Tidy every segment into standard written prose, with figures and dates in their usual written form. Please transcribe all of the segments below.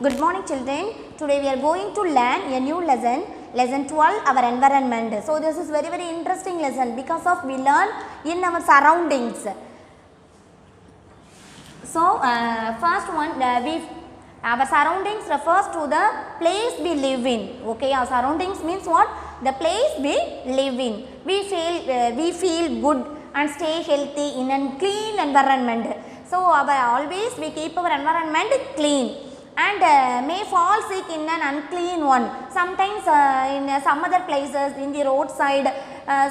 Good morning children. Today we are going to learn a new lesson, lesson 12, our environment. So this is very interesting lesson because of we learn in our surroundings. So first one, our surroundings refers to the place we live in. Okay, our surroundings means what? The place we live in. We feel good and stay healthy in a clean environment. So always we keep our environment clean and may fall sick in an unclean one. Sometimes in some other places in the roadside,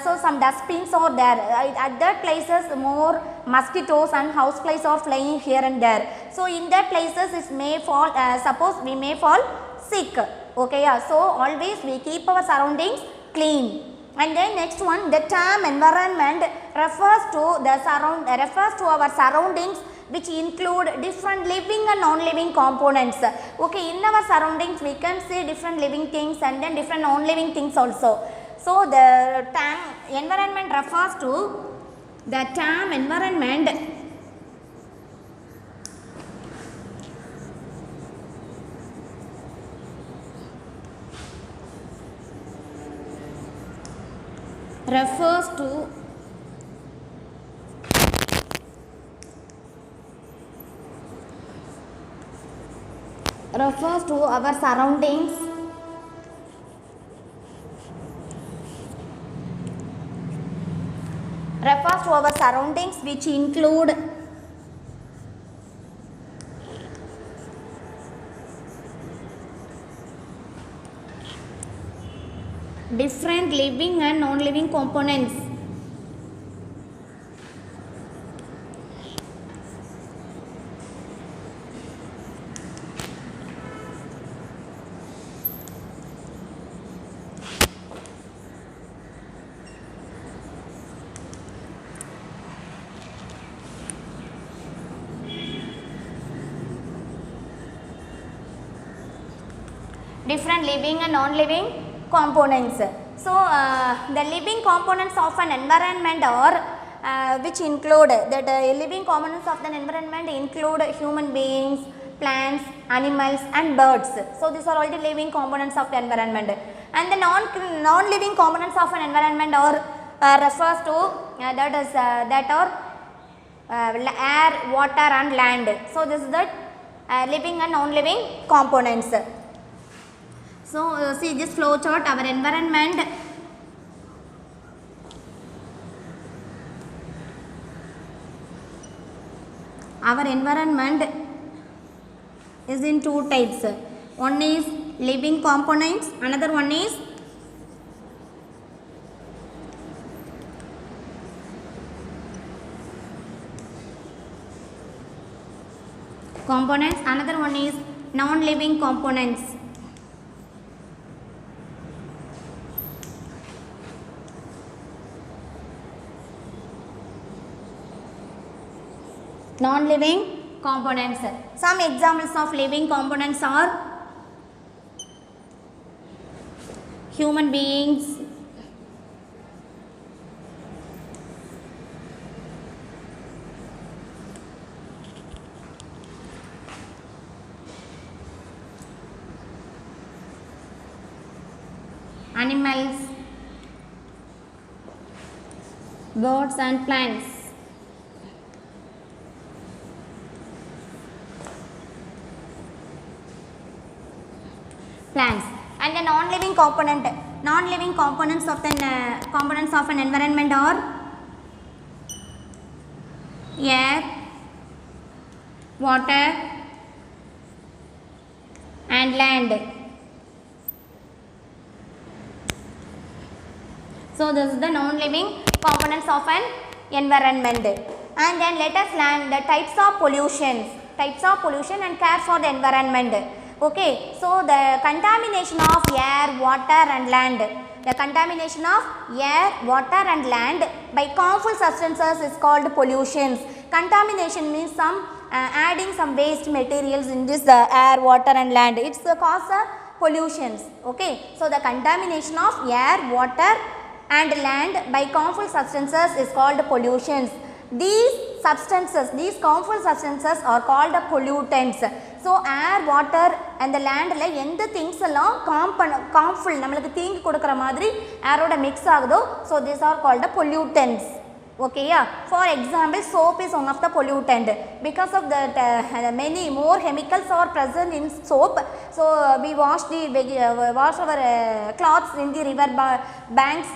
so some dustbins are there. At that places more mosquitoes and houseflies are flying here and there. So in that places it may fall, suppose we may fall sick. Okay, yeah. So always we keep our surroundings clean. And then next one, the term environment refers to our surroundings which include different living and non-living components. Okay, in our surroundings we can see different living things and then different non-living things also. So the term environment refers to the term environment refers to our surroundings which include different living and non-living components. Different living and non-living components. So the living components of an environment are which include that living components of the environment include human beings, plants, animals and birds. So these are all the living components of the environment. And the non-living components of an environment are refers to that are air, water and land. So this is the living and non-living components. So see this flow chart, our environment is in two types. One is living components, another one is components, another one is non-living components. Non-living components. Some examples of living components are human beings, animals, birds and plants. And the non-living components of an environment are air, water and land. So this is the non-living components of an environment. And then let us learn the types of pollution and care for the environment. Okay, so the contamination of air, water and land. The contamination of air, water and land by harmful substances is called pollutions. Contamination means adding some waste materials in this air, water and land. It's the cause of pollutions. Okay, so the contamination of air, water and land by harmful substances is called pollutions. These substances, these harmful substances are called pollutants. So air, water and the land la எந்த things எல்லாம் harmful நம்மளுக்கு தீங்கு கொடுக்கிற மாதிரி ஏரோட mix ஆகுதோ, so these are called pollutants. Okay, yeah. For example, soap is one of the pollutant because of that many more chemicals are present in soap. So we wash our clothes in the river banks.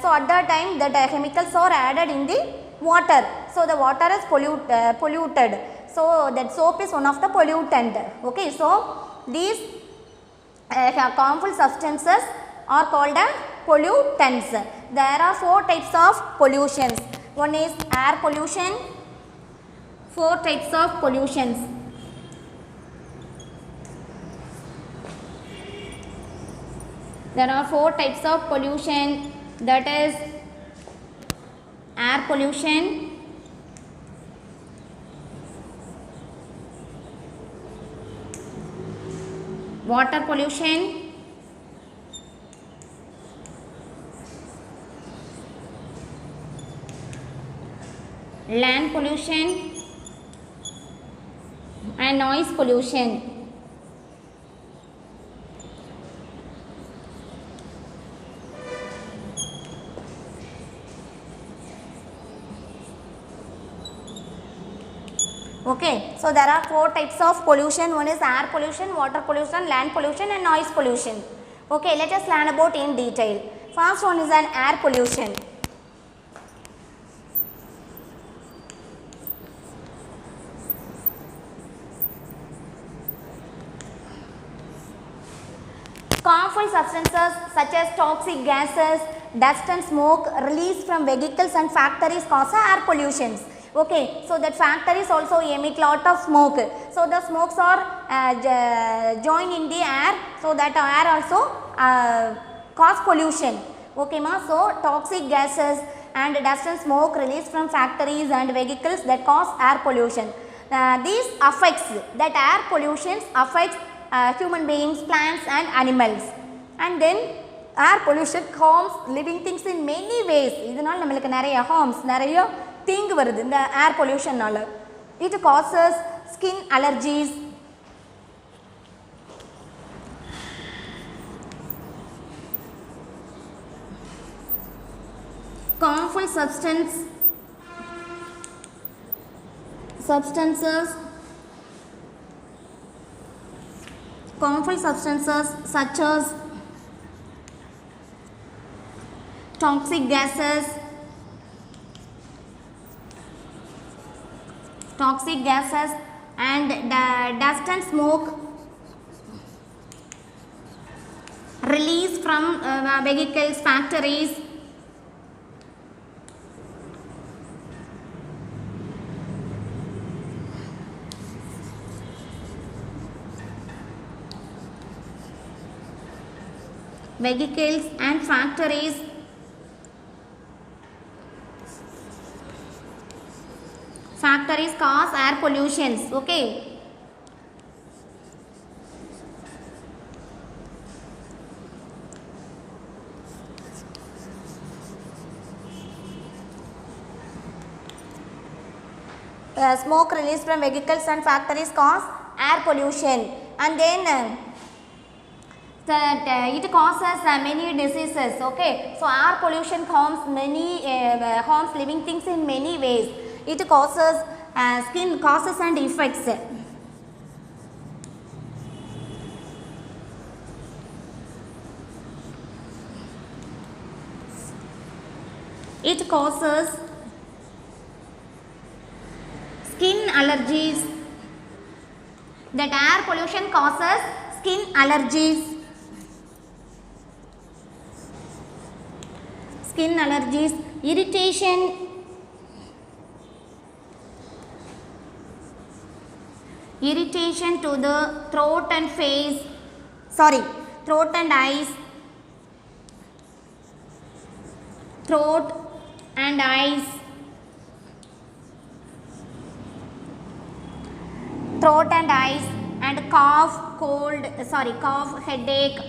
So at that time that chemicals are added in the water. So the water is polluted. So that soap is one of the pollutant. Okay, so these harmful substances are called pollutants. There are 4 types of pollutions. One is air pollution. 4 types of pollutions. There are 4 types of pollution, that is air pollution, water pollution, land pollution and noise pollution. Okay, so there are 4 types of pollution. One is air pollution, water pollution, land pollution and noise pollution. Okay, let us learn about in detail. First one is an air pollution. Harmful substances such as toxic gases, dust and smoke released from vehicles and factories cause air pollutions. Okay, so that factories also emit lot of smoke. So the smokes are joined in the air, so that air also cause pollution. Okay ma, so toxic gases and dust and smoke released from factories and vehicles that cause air pollution. These affects, that air pollutions affects human beings, plants and animals. And then air pollution harms living things in many ways. இதனால நமக்கு நிறைய harms, நிறைய தீங்கு வருது இந்த air pollution நால. It causes skin allergies, harmful substances such as toxic gases, and dust and smoke released from vehicles, factories. Vehicles and factories cause air pollutions. Okay, smoke released from vehicles and factories cause air pollution. And then it causes many diseases. Okay, so air pollution harms living things in many ways. It causes skin causes and effects. It causes skin allergies. That air pollution causes skin allergies. Irritation, to the throat and eyes, throat and eyes, and cough, headache.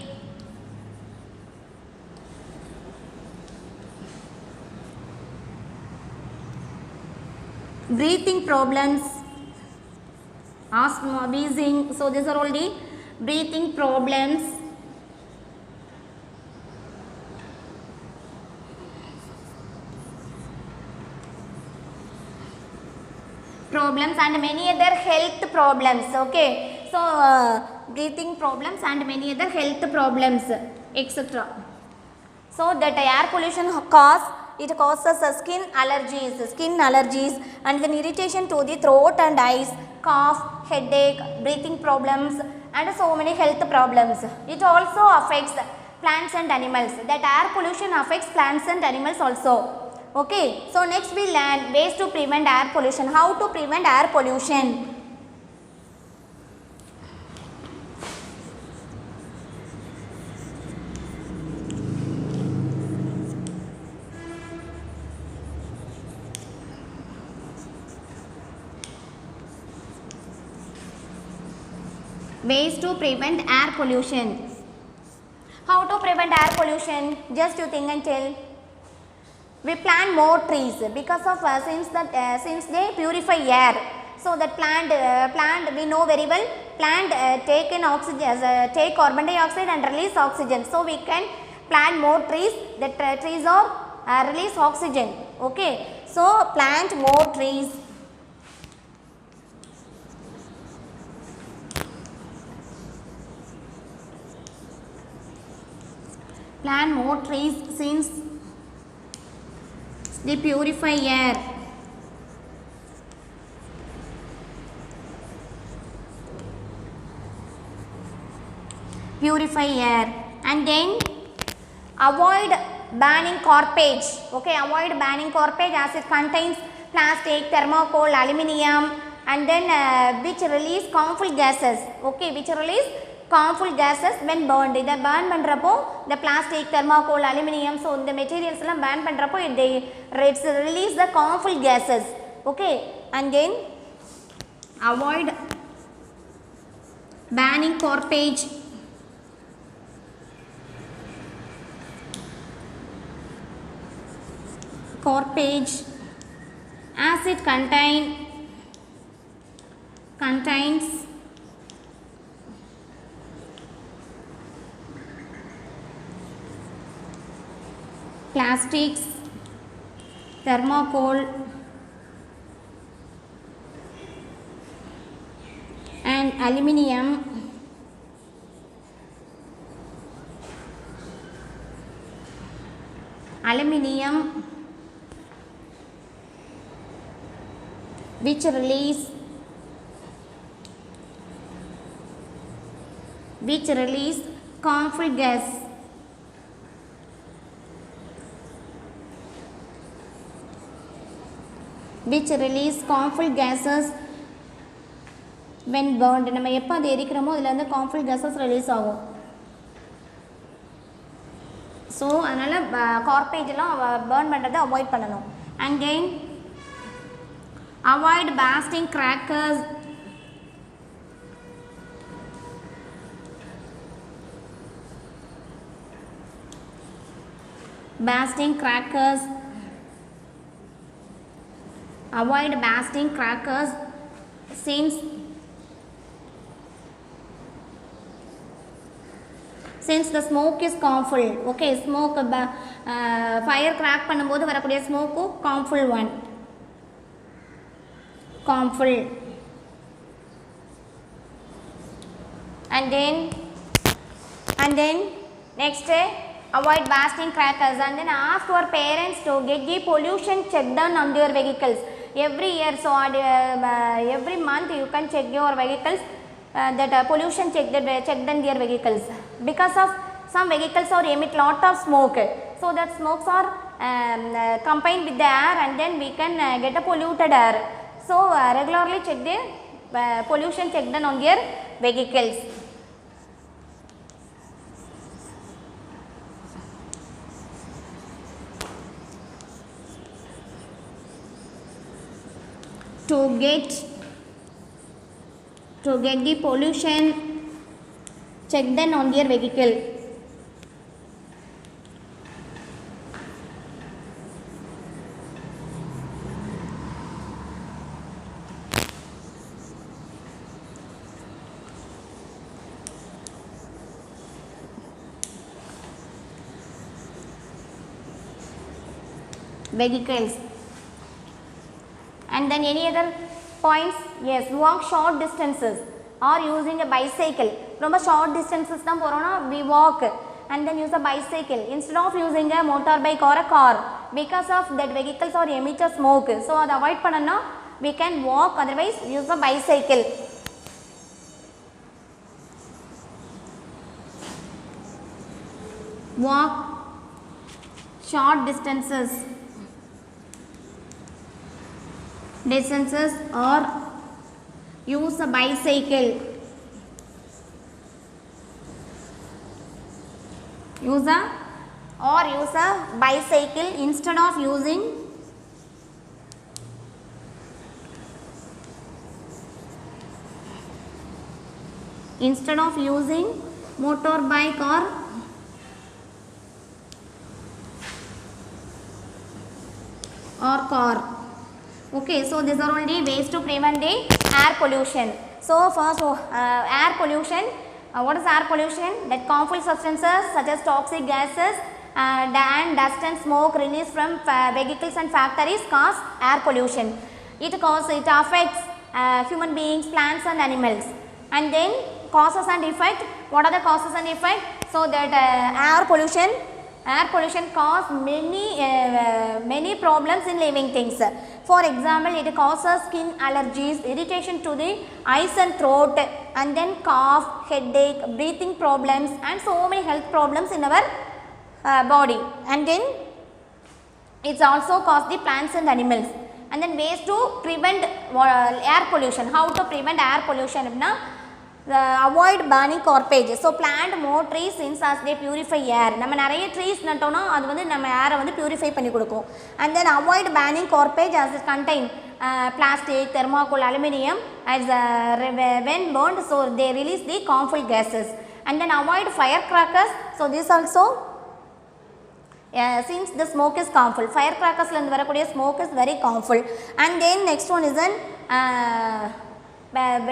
breathing problems, asthma, wheezing. So these are all the breathing problems. And many other health problems. Okay, so breathing problems and many other health problems, etc. So that air pollution causes skin allergies and then irritation to the throat and eyes, cough, headache, breathing problems and so many health problems. It also affects plants and animals. That air pollution affects plants and animals also. Okay, so next we learn ways to prevent air pollution. How to prevent air pollution? Ways to prevent air pollution. How to prevent air pollution? Just you think and tell. We plant more trees because of since they purify air. So that plant we know very well, plant take in oxygen, take carbon dioxide and release oxygen. So we can plant more trees. That trees are release oxygen. Okay, so plant more trees. Plant more trees since they purify air. And then avoid burning garbage. Okay, avoid burning garbage as it contains plastic, thermocol, aluminium and then which release harmful gases. Okay, which release harmful gases when burned. இதை burn பண்ணுறப்போ the plastic, thermocol, aluminium, so இந்த materials எல்லாம் burn பண்ணுறப்போ it release the harmful gases. Okay, and then avoid burning garbage. As it contains plastics, thermocol and aluminium. Which release harmful gas. Which release harmful gases when burned. நம்ம எப்போ அதை எரிக்கிறோமோ அதில் வந்து harmful gases release ஆகும். So அதனால் கார்பேஜெலாம் burn பண்ணுறதை avoid பண்ணணும். And then avoid bursting crackers. Avoid bursting crackers since the smoke is harmful. Okay, smoke fire crack பண்ணும்போது வரக்கூடிய smoke harmful one. And then next avoid bursting crackers and then ask your parents to get the pollution check done on your vehicles every year. So every month you can check your vehicles that pollution check done their vehicles, because of some vehicles or emit lot of smoke, so that smokes are combined with the air and then we can get a polluted air. So regularly check the pollution check done on their vehicles. To get the pollution check done on their vehicle. vehicles. And then any other points? Yes, walk short distances or using a bicycle. From a short distances na porona we walk and then use a bicycle instead of using a motorbike or a car because of that vehicles or emit a smoke. So adu avoid panna we can walk, otherwise use a bicycle. Walk short distances or use a bicycle. Use a bicycle instead of using motorbike or car. Okay, so these are only ways to prevent the air pollution. So first air pollution. What is air pollution? That harmful substances such as toxic gases and dust and smoke released from vehicles and factories cause air pollution. It affects human beings, plants and animals. And then causes and effect. What are the causes and effect? So that air pollution cause many problems in living things. For example, it causes skin allergies, irritation to the eyes and throat, and then cough, headache, breathing problems and so many health problems in our body. And then it also cause the plants and animals. And then ways to prevent air pollution. How to prevent air pollution? Avoid burning garbage. So plant more trees since as they purify air. நம்ம நிறைய trees நட்டோம்னா அது வந்து நம்ம air வந்து purify பண்ணி கொடுக்கும். And then avoid burning garbage as it contain plastic, thermocol, aluminium as when burned, so they release the harmful gases. And then avoid firecrackers. So this also since the smoke is harmful. Firecrackers la irundhu varakodiya smoke is very harmful. And then next one is an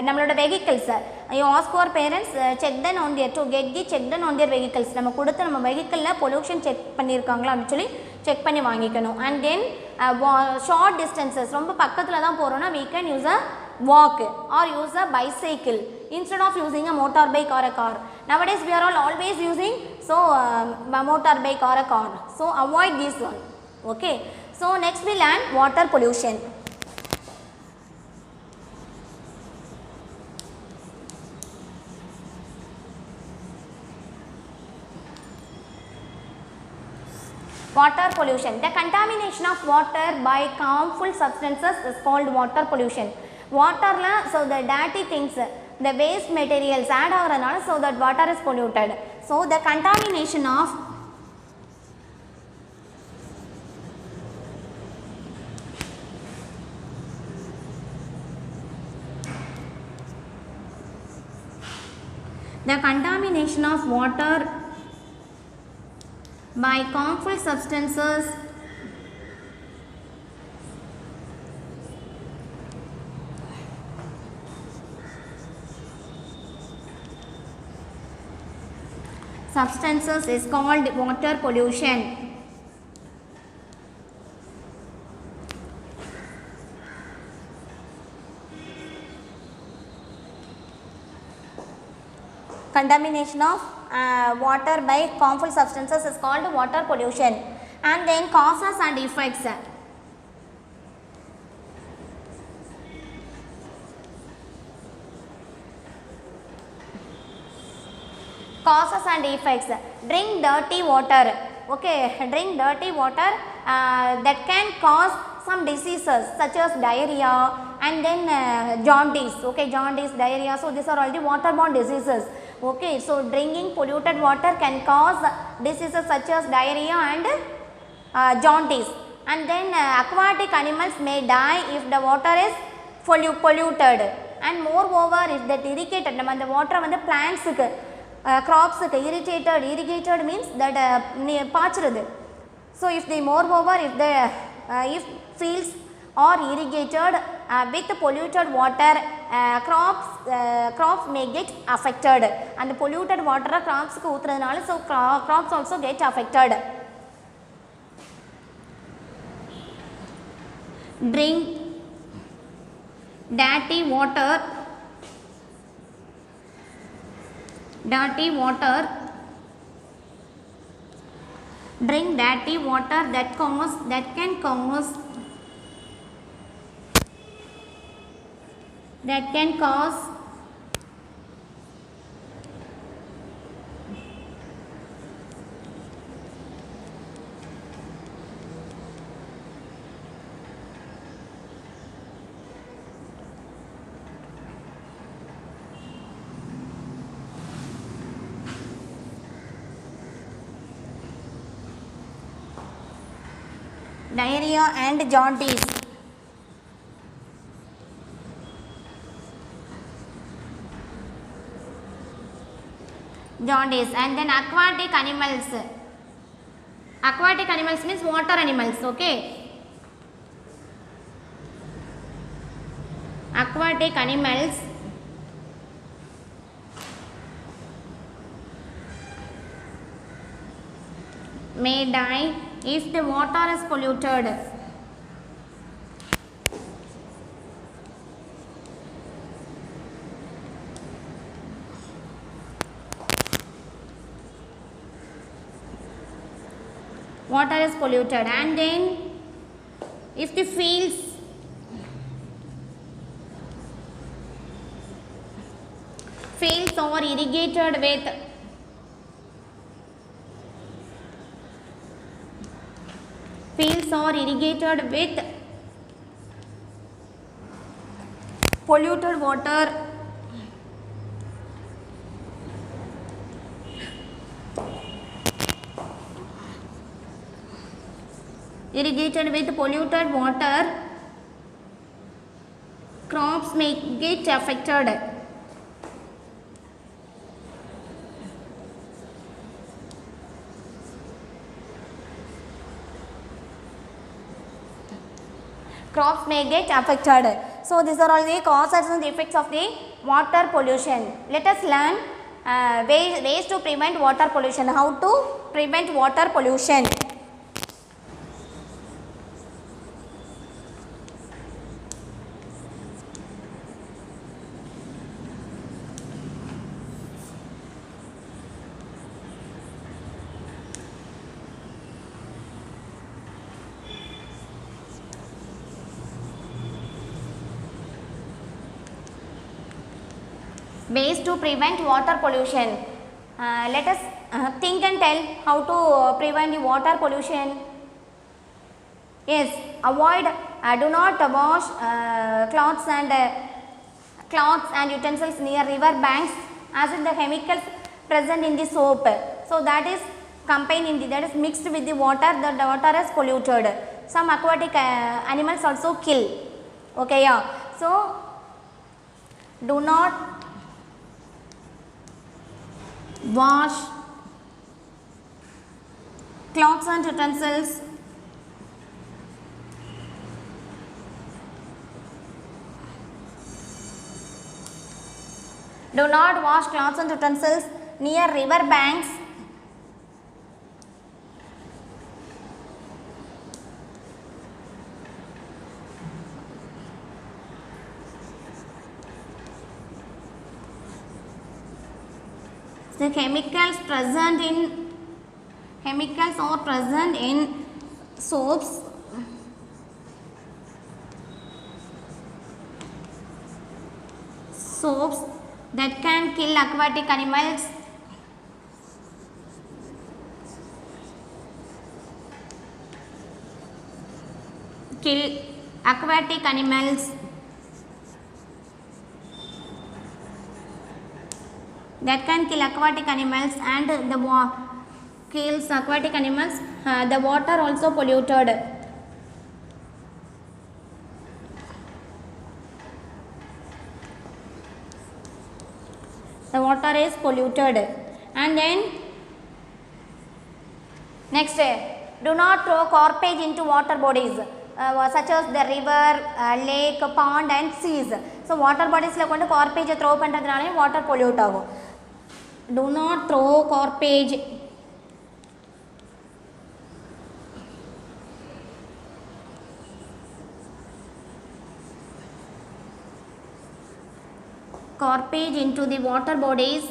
நம்மளோட vehicles. You ask our parents check them on their to get the check them on their vehicles. நம்ம கொடுத்த நம்ம வெஹிக்கிள்ல pollution check பண்ணிருக்காங்களா அப்படி சொல்லி check பண்ணி வாங்கிக்கணும். And then short distances ரொம்ப பக்கத்துல தான் போறோம்னா we can use a walk or use a bicycle instead of using a motorbike or a car. Nowadays we are all always using so motorbike or a car. So avoid this one. Okay. So next we learn water pollution. Water pollution. The contamination of water by harmful substances is called water pollution. Water la so the dirty things, the waste materials add avaranaala so that water is polluted. So the contamination of water by harmful substances is called water pollution. Contamination of water by harmful substances is called water pollution. And then causes and effects. Causes and effects. Drink dirty water. Okay, drink dirty water that can cause some diseases such as diarrhea and then jaundice. Okay, jaundice, diarrhea. So these are all the waterborne diseases. Okay, so drinking polluted water can cause diseases such as diarrhea and jaundice. And then aquatic animals may die if the water is polluted. And moreover, if that irrigated, நம்ம அந்த water வந்து plants க்கு crops க்கு irrigated means that பாய்ச்சிருது. So if the moreover if fields are irrigated with polluted water, crops may get affected. And the polluted water crops க்கு ஊத்துறதுனால so crops also get affected. drink dirty water drink dirty water that can cause diarrhea and jaundice. And then aquatic animals. Aquatic animals means water animals, okay. Aquatic animals may die if the water is polluted. Water is polluted, and then if the fields are irrigated with polluted water, crops may get affected. So these are all the causes and the effects of the water pollution. Let us learn ways to prevent water pollution. How to prevent water pollution? Ways to prevent water pollution. Let us think and tell how to prevent the water pollution. Yes, avoid, do not wash cloths and utensils near river banks, as in the chemicals present in the soap. So that is combined in that is mixed with the water. The water is polluted. Some aquatic animals also kill. Okay, yeah. So do not wash cloths and utensils near river banks the chemicals are present in soaps that can kill aquatic animals. That can kill aquatic animals and kills aquatic animals. The water also polluted. The water is polluted. And then next, do not throw garbage into water bodies such as the river, lake, pond and seas. So water bodies la kondu garbage throw pandradhanaல water pollute agum. Do not throw garbage garbage into the water bodies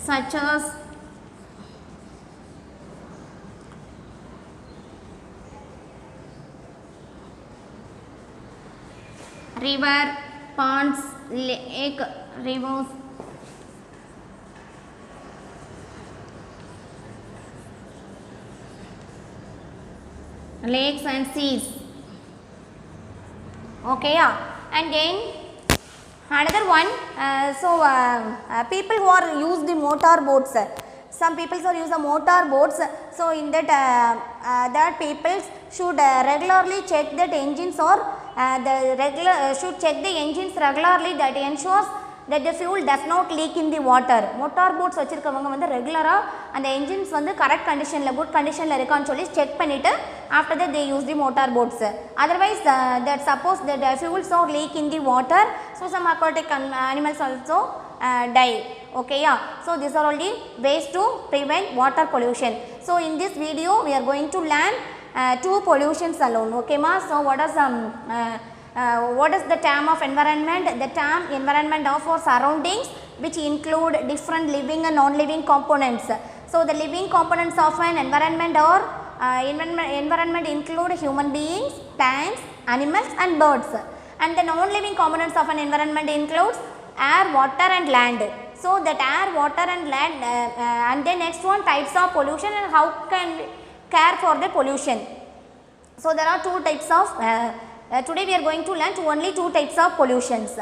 such as river, ponds, lake, rivers, lakes and seas. Okay, yeah. And then another one, people who are use the motor boats, some people are use the motor boats, so in that that people should regularly check that engines or should check the engines regularly, that ensures that the fuel does not leak in the water. Motor boats வச்சிருக்கவங்க வந்து ரெகுலரா அந்த engines வந்து correct conditionல good conditionல இருக்கான்னு சொல்லி check பண்ணிட்டு after that they use the motor boats. Otherwise that suppose that the fuels or leak in the water, so some aquatic animals also die. Okay, yeah. So these are all the ways to prevent water pollution. So in this video we are going to learn two pollutions alone. Okay ma. So what is the term of environment? The term environment of our surroundings, which include different living and non-living components. So the living components of an environment or environment include human beings, plants, animals and birds. And the non-living components of an environment includes air, water and land. So that air, water and land and then next one, types of pollution and how can we care for the pollution. So there are two types of today we are going to learn only two types of pollutions.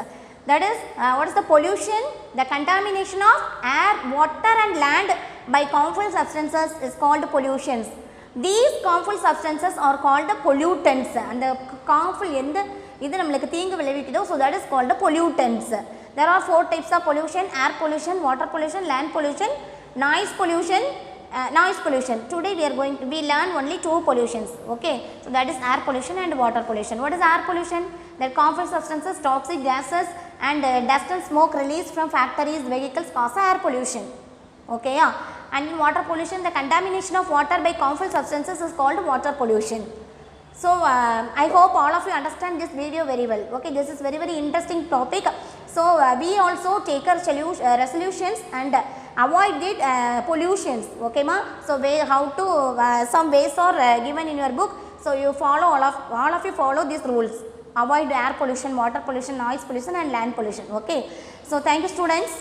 That is what is the pollution? The contamination of air, water and land by harmful substances is called pollutions. These harmful substances are called the pollutants. And the harmful இது நம்மளுக்கு தீங்கு விளைவிக்குதோ, so that is called the pollutants. There are four types of pollution: air pollution, water pollution, land pollution, noise pollution. Today we learn only two pollutions. Okay, so that is air pollution and water pollution. What is air pollution? That harmful substances, toxic gases and dust and smoke released from factories, vehicles cause air pollution. Okay, yeah. And in water pollution, the contamination of water by harmful substances is called water pollution. So I hope all of you understand this video very well. Okay, this is very interesting topic. So we also take our resolutions and avoid the pollutions. Okay ma. So how to some ways are given in your book. So you follow all of you follow these rules. Avoid air pollution, water pollution, noise pollution and land pollution. Okay. So thank you students.